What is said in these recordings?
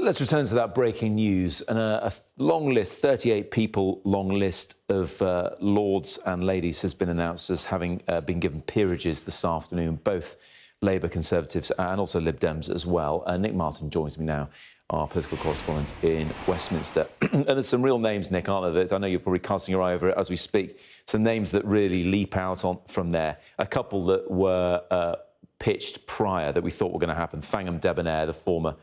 Let's return to that breaking news. And a long list, 38 people long list of lords and ladies has been announced as having been given peerages this afternoon, both Labour, Conservatives and also Lib Dems as well. Nick Martin joins me now, our political correspondent in Westminster. And there's some real names, Nick, aren't there? That I know you're probably casting your eye over it as we speak. Some names that really leap out from there. A couple that were pitched prior that we thought were going to happen. Thangham Debonair, the former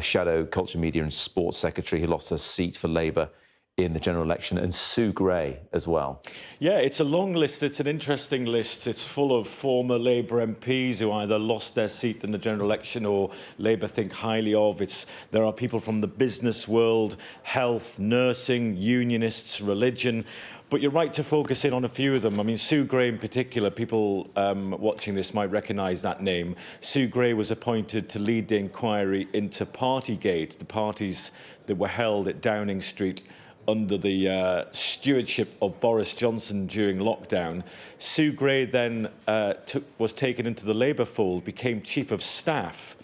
Shadow Culture, Media and Sports Secretary who lost her seat for Labour in the general election, and Sue Gray as well. Yeah, it's a long list. It's an interesting list. It's full of former Labour MPs who either lost their seat in the general election or Labour think highly of. There are people from the business world, health, nursing, unionists, religion. But you're right to focus in on a few of them. I mean, Sue Gray in particular, people watching this might recognise that name. Sue Gray was appointed to lead the inquiry into partygate, the parties that were held at Downing Street under the stewardship of Boris Johnson during lockdown. Sue Gray then was taken into the Labour fold, became Chief of Staff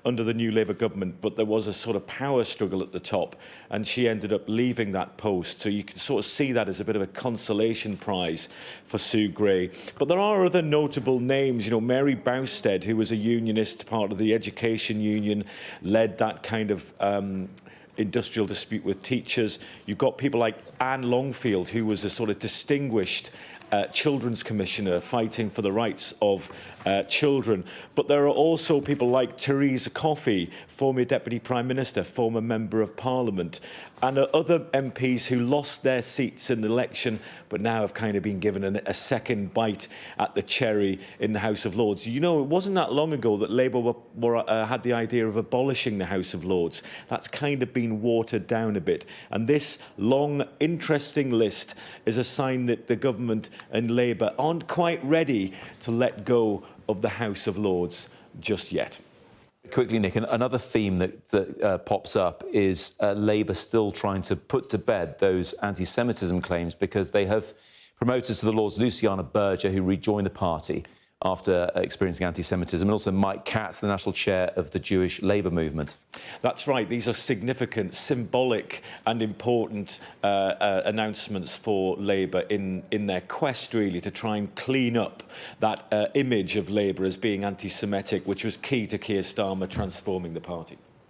under the new Labour government, but there was a sort of power struggle at the top, and she ended up leaving that post. So you can sort of see that as a bit of a consolation prize for Sue Gray. But there are other notable names. You know, Mary Bousted, who was a unionist, part of the education union, led that kind of industrial dispute with teachers. You've got people like Anne Longfield, who was a sort of distinguished children's commissioner fighting for the rights of children. But there are also people like Theresa Coffey, former Deputy Prime Minister, former Member of Parliament, and other MPs who lost their seats in the election but now have kind of been given a second bite at the cherry in the House of Lords. You know, it wasn't that long ago that Labour had the idea of abolishing the House of Lords. That's kind of been watered down a bit. And this long, interesting list is a sign that the government and Labour aren't quite ready to let go of the House of Lords just yet. Quickly, Nick, another theme that pops up is Labour still trying to put to bed those anti-Semitism claims because they have promoters to the Lords, Luciana Berger, who rejoined the party after experiencing anti-Semitism, and also Mike Katz, the national chair of the Jewish Labour movement. That's right. These are significant, symbolic and important announcements for Labour in their quest, really, to try and clean up that image of Labour as being anti-Semitic, which was key to Keir Starmer transforming the party.